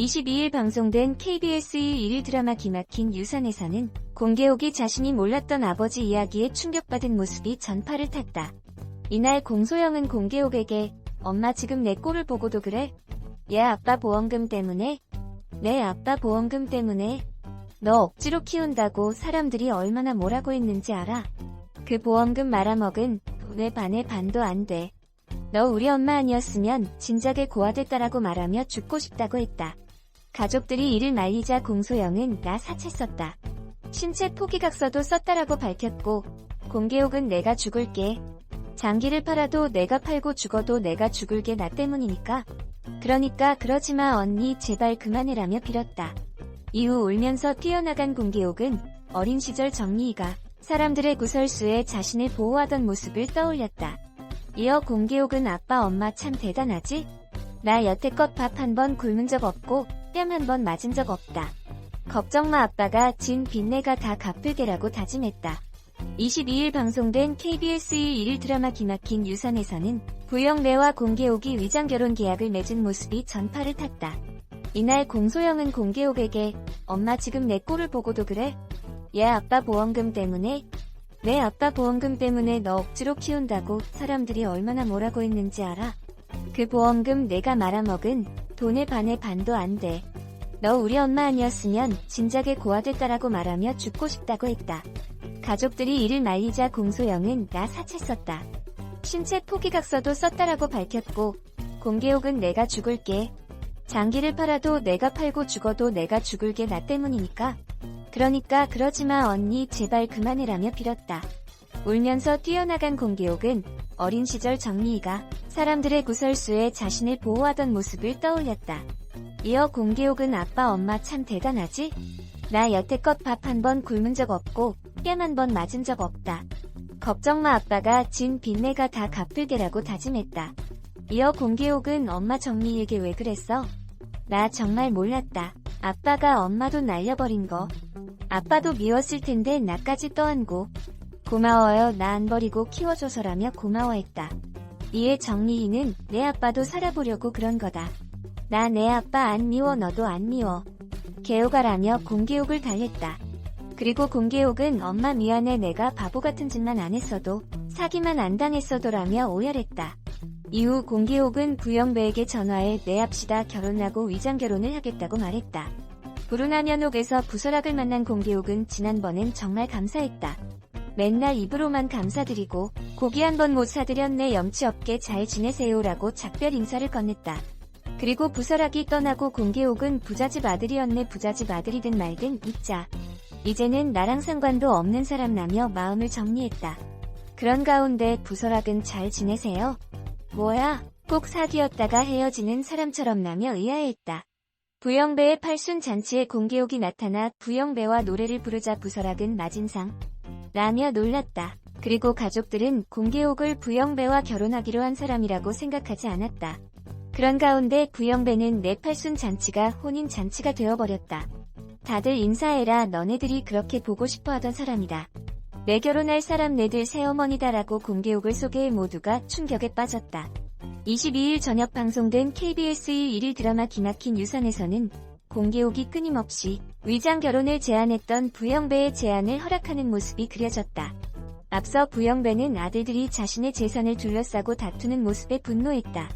22일 방송된 KBS 1일 드라마 기막힌 유산에서는 공개옥이 자신이 몰랐던 아버지 이야기에 충격받은 모습이 전파를 탔다. 이날 공소영은 공개옥에게 엄마 지금 내 꼴을 보고도 그래? 얘 아빠 보험금 때문에? 내 아빠 보험금 때문에? 너 억지로 키운다고 사람들이 얼마나 뭐라고 했는지 알아? 그 보험금 말아먹은 돈의 반의 반도 안 돼. 너 우리 엄마 아니었으면 진작에 고아됐다라고 말하며 죽고 싶다고 했다. 가족들이 이를 말리자 공소영은 나 사채 썼다. 신체 포기각서도 썼다라고 밝혔고 공개옥은 내가 죽을게. 장기를 팔아도 내가 팔고 죽어도 내가 죽을 게 나 때문이니까. 그러니까 그러지마 언니 제발 그만해라며 빌었다. 이후 울면서 뛰어나간 공개옥은 어린 시절 정리희가 사람들의 구설수에 자신을 보호하던 모습을 떠올렸다. 이어 공개옥은 아빠 엄마 참 대단하지? 나 여태껏 밥 한 번 굶은 적 없고 뺨 한 번 맞은 적 없다. 걱정마 아빠가 진 빚 내가 다 갚을게라고 다짐했다. 22일 방송된 KBS 1일 드라마 기막힌 유산에서는 부영배와 공개옥이 위장결혼 계약을 맺은 모습이 전파를 탔다. 이날 공소영은 공개옥에게 엄마 지금 내 꼴을 보고도 그래? 얘 아빠 보험금 때문에? 내 아빠 보험금 때문에 너 억지로 키운다고 사람들이 얼마나 뭐라고 했는지 알아? 그 보험금 내가 말아먹은 돈의 반의 반도 안 돼. 너 우리 엄마 아니었으면 진작에 고아됐다라고 말하며 죽고 싶다고 했다. 가족들이 이를 말리자 공소영은 나 사채 썼다. 신체 포기각서도 썼다라고 밝혔고 공개옥은 내가 죽을게. 장기를 팔아도 내가 팔고 죽어도 내가 죽을 게 나 때문이니까. 그러니까 그러지마 언니 제발 그만해라며 빌었다. 울면서 뛰어나간 공개옥은 어린 시절 정리희가 사람들의 구설수에 자신을 보호하던 모습을 떠올렸다. 이어 공개옥은 아빠 엄마 참 대단하지? 나 여태껏 밥 한 번 굶은 적 없고 뺨 한 번 맞은 적 없다. 걱정마 아빠가 진 빚 내가 다 갚을게라고 다짐했다. 이어 공개옥은 엄마 정리희에게 왜 그랬어? 나 정말 몰랐다. 아빠가 엄마 돈 날려버린 거. 아빠도 미웠을 텐데 나까지 떠안고. 고마워요 나 안 버리고 키워줘서라며 고마워했다. 이에 정리희는 내 아빠도 살아보려고 그런 거다. 나 내 아빠 안 미워 너도 안 미워. 개옥아라며 공개옥을 달랬다. 그리고 공개옥은 엄마 미안해 내가 바보 같은 짓만 안 했어도 사기만 안 당했어도라며 오열했다. 이후 공개옥은 부영배에게 전화해 내 합시다 결혼하고 위장결혼을 하겠다고 말했다. 불운하면옥에서 부설학을 만난 공개옥은 지난번엔 정말 감사했다. 맨날 입으로만 감사드리고 고기 한 번 못 사드렸네 염치 없게 잘 지내세요라고 작별 인사를 건넸다. 그리고 부설학이 떠나고 공개옥은 부잣집 아들이었네 부잣집 아들이든 말든 잊자. 이제는 나랑 상관도 없는 사람라며 마음을 정리했다. 그런 가운데 부설학은 잘 지내세요? 뭐야? 꼭 사귀었다가 헤어지는 사람처럼 라며 의아해했다. 부영배의 팔순 잔치에 공개옥이 나타나 부영배와 노래를 부르자 부설학은 마진상 라며 놀랐다. 그리고 가족들은 공개옥을 부영배와 결혼하기로 한 사람이라고 생각하지 않았다. 그런 가운데 부영배는 내 팔순 잔치가 혼인 잔치가 되어버렸다. 다들 인사해라 너네들이 그렇게 보고 싶어하던 사람이다. 내 결혼할 사람 내들 새어머니다라고 공개옥을 소개해 모두가 충격에 빠졌다. 22일 저녁 방송된 KBS 1일 드라마 기막힌 유산에서는 공개옥이 끊임없이 위장 결혼을 제안했던 부영배의 제안을 허락하는 모습이 그려졌다. 앞서 부영배는 아들들이 자신의 재산을 둘러싸고 다투는 모습에 분노했다.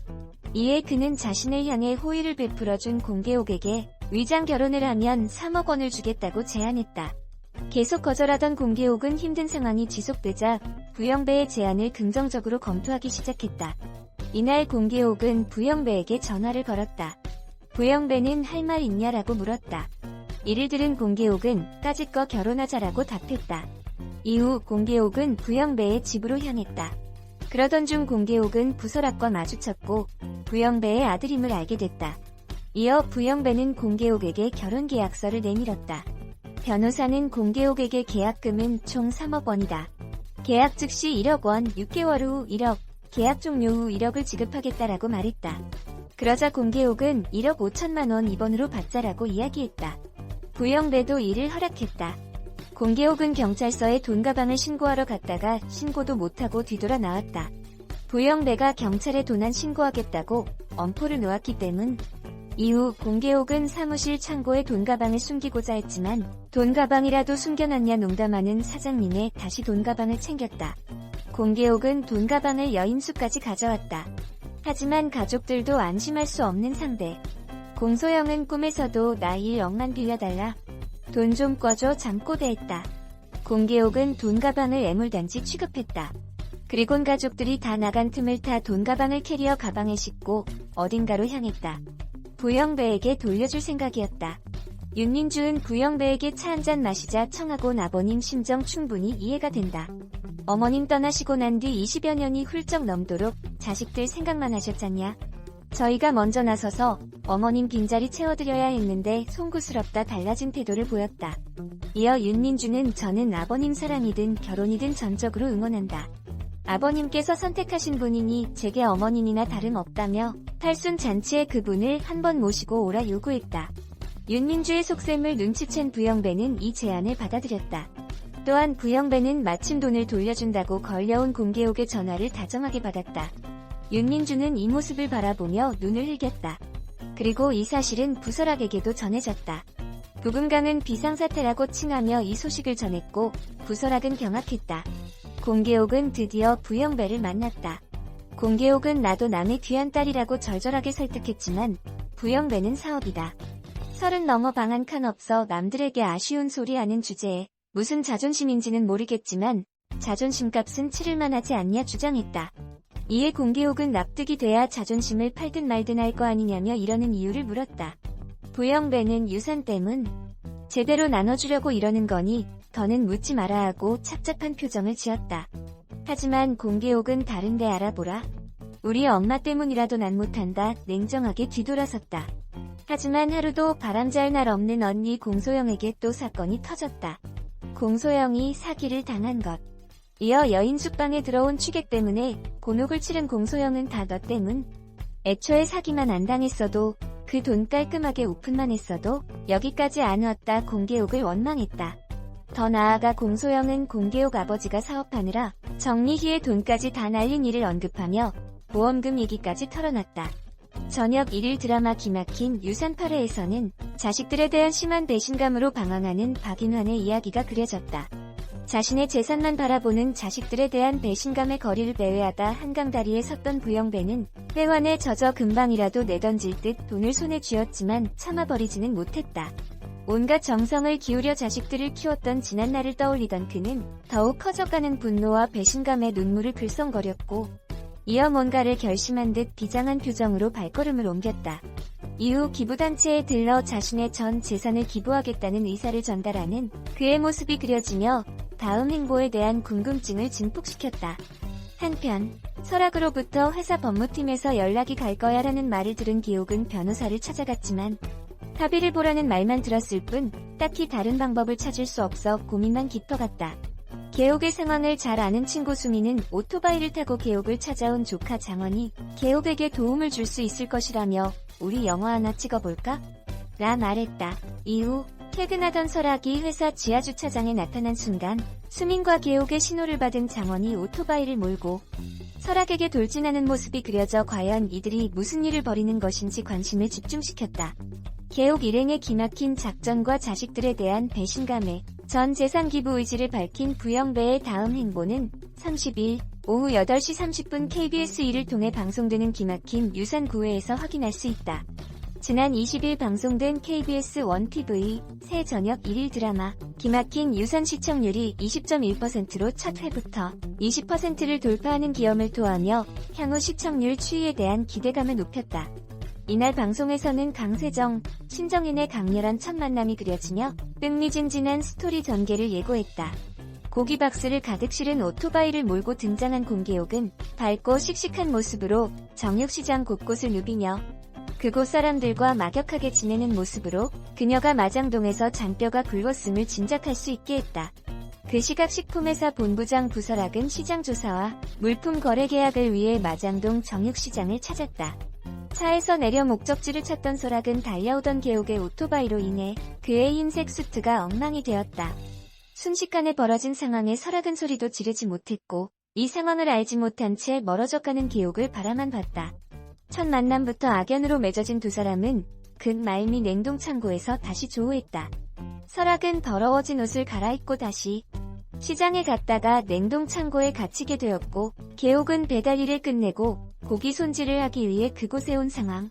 이에 그는 자신을 향해 호의를 베풀어준 공개옥에게 위장 결혼을 하면 3억 원을 주겠다고 제안했다. 계속 거절하던 공개옥은 힘든 상황이 지속되자 부영배의 제안을 긍정적으로 검토하기 시작했다. 이날 공개옥은 부영배에게 전화를 걸었다. 부영배는 할 말 있냐라고 물었다. 이를 들은 공개옥은 까짓거 결혼하자라고 답했다. 이후 공개옥은 부영배의 집으로 향했다. 그러던 중 공개옥은 부설학과 마주쳤고 부영배의 아들임을 알게 됐다. 이어 부영배는 공개옥에게 결혼계약서를 내밀었다. 변호사는 공개옥에게 계약금은 총 3억 원이다. 계약 즉시 1억 원, 6개월 후 1억, 계약 종료 후 1억을 지급하겠다라고 말했다. 그러자 공개옥은 1억 5천만 원 이번으로 받자라고 이야기했다. 부영배도 이를 허락했다. 공개옥은 경찰서에 돈 가방을 신고하러 갔다가 신고도 못하고 뒤돌아 나왔다. 부영배가 경찰에 도난 신고하겠다고 엄포를 놓았기 때문 이후 공개옥은 사무실 창고에 돈가방을 숨기고자 했지만 돈가방이라도 숨겨놨냐 농담하는 사장님의 다시 돈가방을 챙겼다. 공개옥은 돈가방을 여인수까지 가져왔다. 하지만 가족들도 안심할 수 없는 상대. 공소영은 꿈에서도 나 1억만 빌려달라. 돈 좀 꿔줘 잠꼬대했다. 공개옥은 돈가방을 애물단지 취급했다. 그리곤 가족들이 다 나간 틈을 타 돈가방을 캐리어 가방에 싣고 어딘가로 향했다. 부영배에게 돌려줄 생각이었다. 윤민주은 부영배에게 차 한잔 마시자 청하곤 아버님 심정 충분히 이해가 된다. 어머님 떠나시고 난 뒤 20여 년이 훌쩍 넘도록 자식들 생각만 하셨잖냐. 저희가 먼저 나서서 어머님 빈자리 채워드려야 했는데 송구스럽다 달라진 태도를 보였다. 이어 윤민주는 저는 아버님 사랑이든 결혼이든 전적으로 응원한다. 아버님께서 선택하신 분이니 제게 어머님이나 다름없다며 팔순 잔치에 그분을 한번 모시고 오라 요구했다. 윤민주의 속셈을 눈치챈 부영배는 이 제안을 받아들였다. 또한 부영배는 마침 돈을 돌려준다고 걸려온 공개옥의 전화를 다정하게 받았다. 윤민주는 이 모습을 바라보며 눈을 흘겼다. 그리고 이 사실은 부설학에게도 전해졌다. 부금강은 비상사태라고 칭하며 이 소식을 전했고 부설학은 경악했다. 공개옥은 드디어 부영배를 만났다. 공개옥은 나도 남의 귀한 딸이라고 절절하게 설득했지만 부영배는 사업이다. 30 넘어 방 한 칸 없어 남들에게 아쉬운 소리 하는 주제에 무슨 자존심인지는 모르겠지만 자존심값은 치를만 하지 않냐 주장했다. 이에 공개옥은 납득이 돼야 자존심을 팔든 말든 할 거 아니냐며 이러는 이유를 물었다. 부영배는 유산 때문 제대로 나눠주려고 이러는 거니 더는 묻지 마라 하고 착잡한 표정을 지었다. 하지만 공개옥은 다른데 알아보라. 우리 엄마 때문이라도 난 못한다 냉정하게 뒤돌아섰다. 하지만 하루도 바람잘 날 없는 언니 공소영에게 또 사건이 터졌다. 공소영이 사기를 당한 것. 이어 여인 숙방에 들어온 취객 때문에 곤혹을 치른 공소영은 다 너 때문. 애초에 사기만 안 당했어도 그 돈 깔끔하게 오픈만 했어도 여기까지 안 왔다 공개옥을 원망했다. 더 나아가 공소영은 공개옥 아버지가 사업하느라 정리희의 돈까지 다 날린 일을 언급하며 보험금 얘기까지 털어놨다. 저녁 1일 드라마 기막힌 유산 8회에서는 자식들에 대한 심한 배신감으로 방황하는 박인환의 이야기가 그려졌다. 자신의 재산만 바라보는 자식들에 대한 배신감의 거리를 배회하다 한강다리에 섰던 부영배는 회환에 젖어 금방이라도 내던질 듯 돈을 손에 쥐었지만 참아버리지는 못했다. 온갖 정성을 기울여 자식들을 키웠던 지난날을 떠올리던 그는 더욱 커져가는 분노와 배신감에 눈물을 글썽거렸고 이어 뭔가를 결심한 듯 비장한 표정으로 발걸음을 옮겼다. 이후 기부단체에 들러 자신의 전 재산을 기부하겠다는 의사를 전달하는 그의 모습이 그려지며 다음 행보에 대한 궁금증을 증폭시켰다. 한편 설악으로부터 회사 법무팀에서 연락이 갈 거야 라는 말을 들은 기옥은 변호사를 찾아갔지만 합의를 보라는 말만 들었을 뿐 딱히 다른 방법을 찾을 수 없어 고민만 깊어갔다. 개옥의 상황을 잘 아는 친구 수미는 오토바이를 타고 개옥을 찾아온 조카 장원이 개옥에게 도움을 줄 수 있을 것이라며 우리 영화 하나 찍어볼까? 라 말했다. 이후 퇴근하던 설악이 회사 지하주차장에 나타난 순간 수민과 개옥의 신호를 받은 장원이 오토바이를 몰고 설악에게 돌진하는 모습이 그려져 과연 이들이 무슨 일을 벌이는 것인지 관심을 집중시켰다. 개옥 일행의 기막힌 작전과 자식들에 대한 배신감에 전 재산 기부 의지를 밝힌 부영배의 다음 행보는 30일 오후 8시 30분 KBS 1을 통해 방송되는 기막힌 유산 9회에서 확인할 수 있다. 지난 20일 방송된 KBS 1TV 새 저녁 1일 드라마 기막힌 유산 시청률이 20.1%로 첫 회부터 20%를 돌파하는 기염을 토하며 향후 시청률 추이에 대한 기대감을 높였다. 이날 방송에서는 강세정, 신정인의 강렬한 첫 만남이 그려지며 흥미진진한 스토리 전개를 예고했다. 고기박스를 가득 실은 오토바이를 몰고 등장한 공개옥은 밝고 씩씩한 모습으로 정육시장 곳곳을 누비며 그곳 사람들과 막역하게 지내는 모습으로 그녀가 마장동에서 잔뼈가 굵었음을 짐작할 수 있게 했다. 그 시각 식품회사 본부장 부설학은 시장 조사와 물품 거래 계약을 위해 마장동 정육시장을 찾았다. 차에서 내려 목적지를 찾던 설학은 달려오던 개옥의 오토바이로 인해 그의 흰색 수트가 엉망이 되었다. 순식간에 벌어진 상황에 설학은 소리도 지르지 못했고 이 상황을 알지 못한 채 멀어져가는 개옥을 바라만 봤다. 첫 만남부터 악연으로 맺어진 두 사람은 근 말미 냉동창고에서 다시 조우했다. 설악은 더러워진 옷을 갈아입고 다시 시장에 갔다가 냉동창고에 갇히게 되었고, 계옥은 배달 일을 끝내고 고기 손질을 하기 위해 그곳에 온 상황.